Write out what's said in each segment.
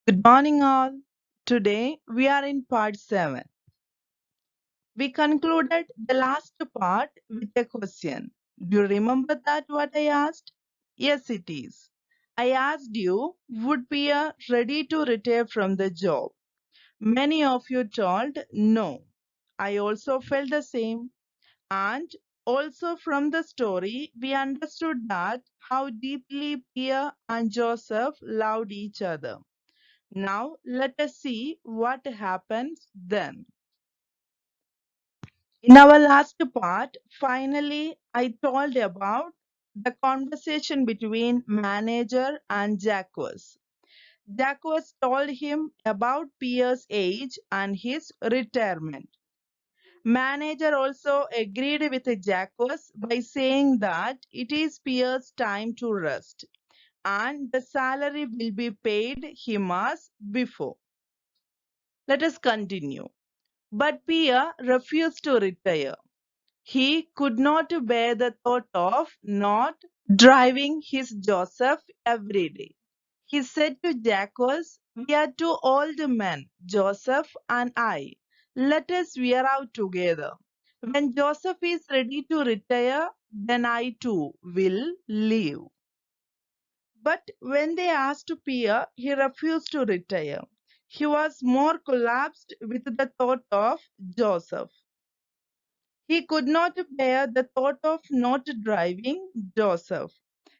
Good morning, all. Today we are in part 7. We concluded the last part with a question. Do you remember that what I asked? Yes, it is. I asked you, would Pia ready to retire from the job? Many of you told no. I also felt the same. And also from the story, we understood that how deeply Pia and Joseph loved each other. Now let us see what happens then. In our last part, finally, I told about the conversation between manager and Jacques. Jacques told him about Pierre's age and his retirement. Manager also agreed with Jacques by saying that it is Pierre's time to rest and the salary will be paid him as before. Let us continue. But Pierre refused to retire. He could not bear the thought of not driving his Joseph every day. He said to Jacques, "We are two old men, Joseph and I. Let us wear out together. When Joseph is ready to retire, then I too will leave." But when they asked Pierre, he refused to retire. He was more collapsed with the thought of Joseph. He could not bear the thought of not driving Joseph.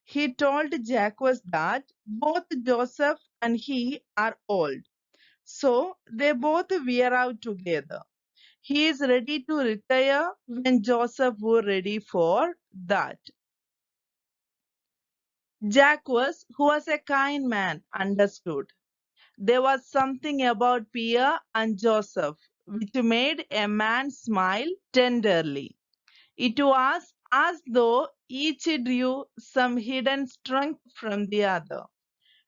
He told Jacques that both Joseph and he are old, so they both wear out together. He is ready to retire when Joseph were ready for that. Jacques, who was a kind man, understood. There was something about Pierre and Joseph which made a man smile tenderly. It was as though each drew some hidden strength from the other.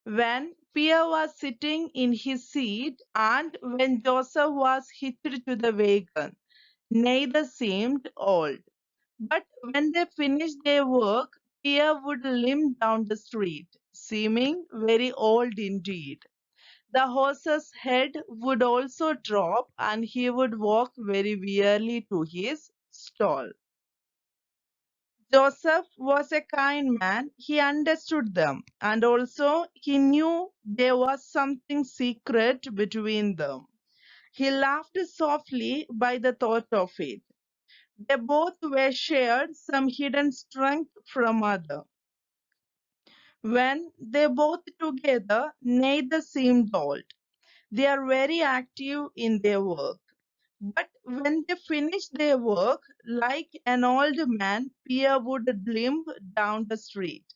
When Pierre was sitting in his seat and when Joseph was hitched to the wagon, neither seemed old. But when they finished their work, Pierre would limp down the street, seeming very old indeed. The horse's head would also drop and he would walk very wearily to his stall. Joseph was a kind man. He understood them, and also he knew there was something secret between them. He laughed softly by the thought of it. They both were shared some hidden strength from other. When they both together, neither seemed old. They are very active in their work. But when they finished their work, like an old man, Pierre would limp down the street.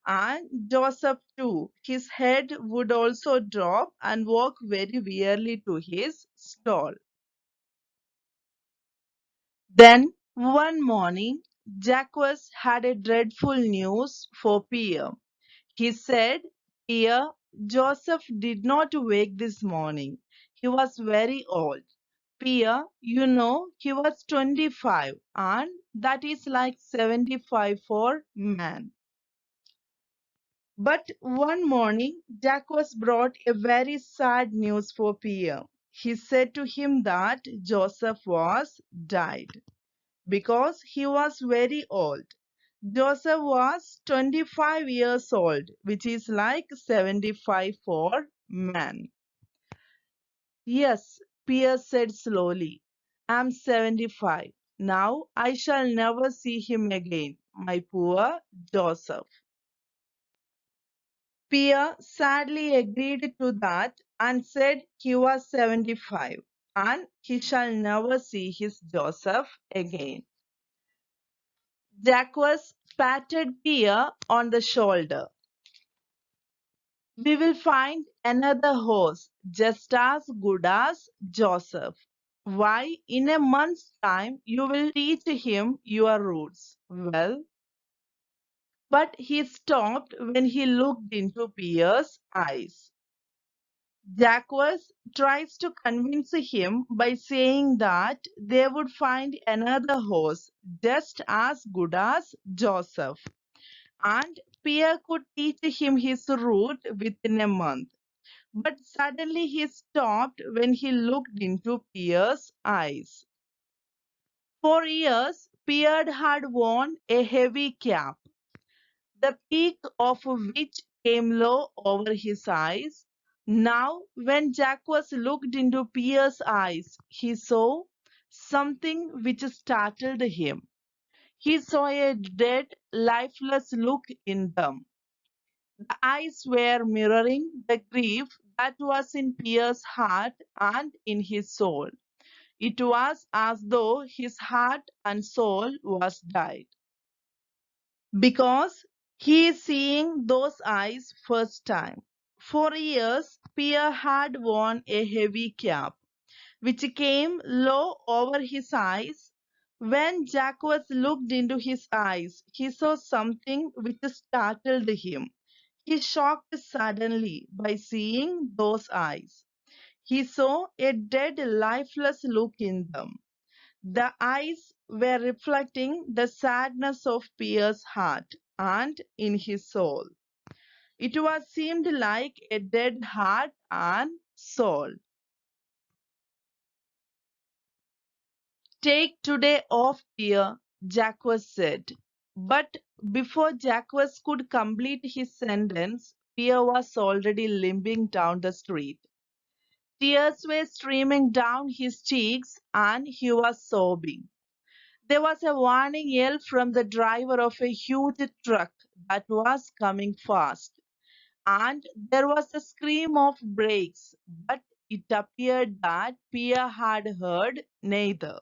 And Joseph too, his head would also drop and walk very wearily to his stall. Then one morning, Jacques had a dreadful news for Pierre. He said, "Pierre, Joseph did not wake this morning. He was very old. Pierre, he was 25, and that is like 75 for man." But one morning, Jacques brought a very sad news for Pierre. He said to him that Joseph was died because he was very old. Joseph was 25 years old, which is like 75 for man. "Yes," Pierre said slowly, "I'm 75. Now I shall never see him again, my poor Joseph." Pierre sadly agreed to that and said he was 75 and he shall never see his Joseph again. Jacques patted Pierre on the shoulder. "We will find another horse just as good as Joseph. Why, in a month's time you will teach him your roots." Well, but he stopped when he looked into Pierre's eyes. Jacques tries to convince him by saying that they would find another horse just as good as Joseph, and Pierre could teach him his route within a month. But suddenly he stopped when he looked into Pierre's eyes. For years, Pierre had worn a heavy cap, the peak of which came low over his eyes. Now, when Jacques looked into Pierre's eyes, he saw something which startled him. He saw a dead, lifeless look in them. The eyes were mirroring the grief that was in Pierre's heart and in his soul. It was as though his heart and soul was died. Because he is seeing those eyes first time. For years, Pierre had worn a heavy cap, which came low over his eyes. When Jacques looked into his eyes, he saw something which startled him. He shocked suddenly by seeing those eyes. He saw a dead, lifeless look in them. The eyes were reflecting the sadness of Pierre's heart and in his soul. It was seemed like a dead heart and soul. Take today off, Pierre, Jacques said. But before Jacques could complete his sentence, Pierre was already limping down the street. Tears were streaming down his cheeks and he was sobbing. There was a warning yell from the driver of a huge truck that was coming fast, and there was a scream of brakes, but it appeared that Pierre had heard neither.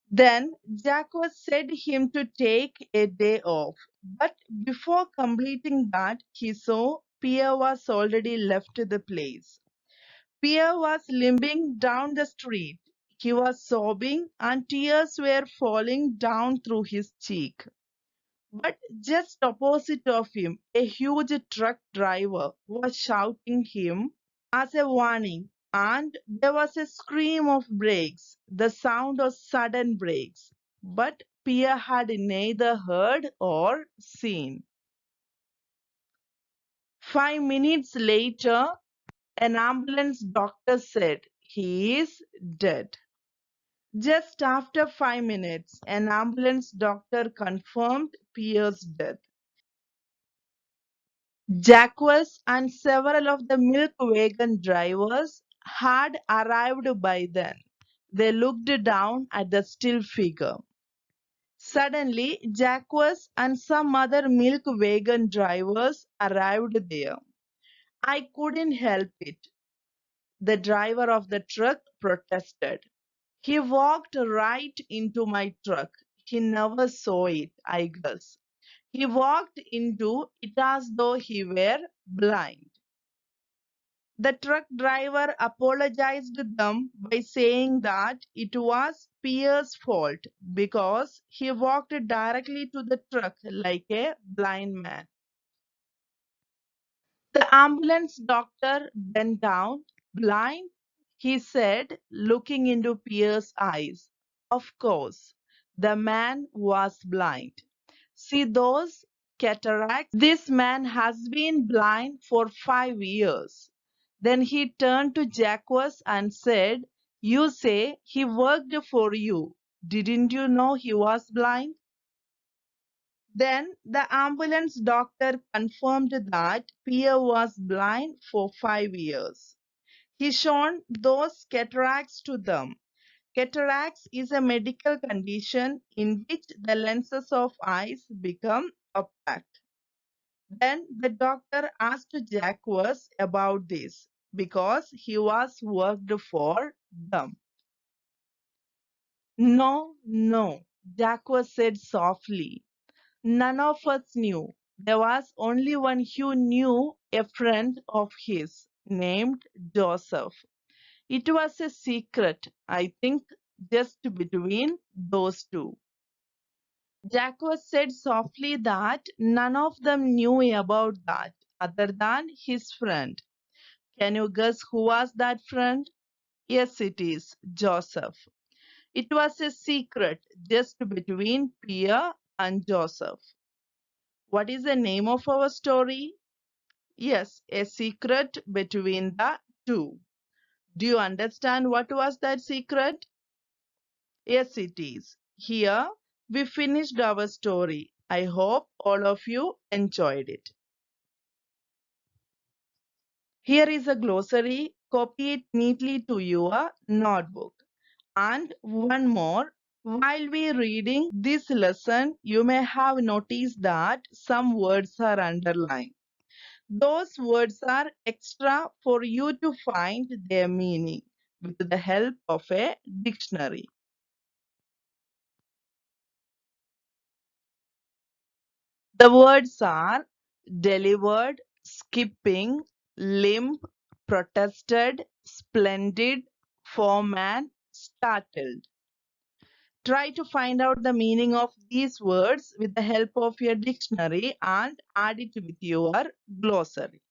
Then Jacques said him to take a day off, but before completing that, he saw Pierre was already left the place. Pierre was limping down the street. He was sobbing and tears were falling down through his cheek. But just opposite of him, a huge truck driver was shouting him as a warning, and there was a scream of brakes, the sound of sudden brakes. But Pierre had neither heard or seen. 5 minutes later, an ambulance doctor said he is dead. Just after 5 minutes, an ambulance doctor confirmed Pierre's death. Jacques and several of the milk wagon drivers had arrived by then. They looked down at the still figure. Suddenly, Jacques and some other milk wagon drivers arrived there. I couldn't help it, the driver of the truck protested. He walked right into my truck. He never saw it, I guess. He walked into it as though he were blind. The truck driver apologized to them by saying that it was Pierre's fault because he walked directly to the truck like a blind man. The ambulance doctor bent down. Blind? He said, looking into Pierre's eyes. Of course, the man was blind. See those cataracts? This man has been blind for 5 years. Then he turned to Jacques and said, you say he worked for you. Didn't you know he was blind? Then the ambulance doctor confirmed that Pierre was blind for 5 years. He shown those cataracts to them. Cataracts is a medical condition in which the lenses of eyes become opaque. Then the doctor asked Jacques about this because he was worked for them. No, no, Jacques said softly. None of us knew. There was only one who knew, a friend of his named Joseph. It was a secret, I think, just between those two. Jacques said softly that none of them knew about that other than his friend. Can you guess who was that friend? Yes, it is Joseph. It was a secret just between Pierre and Joseph. What is the name of our story? Yes, a secret between the two. Do you understand what was that secret? Yes, it is. Here we finished our story. I hope all of you enjoyed it. Here is a glossary. Copy it neatly to your notebook. And one more, while we reading this lesson, you may have noticed that some words are underlined. Those words are extra for you to find their meaning with the help of a dictionary. The words are delivered, skipping, limp, protested, splendid, foreman, startled. Try to find out the meaning of these words with the help of your dictionary and add it with your glossary.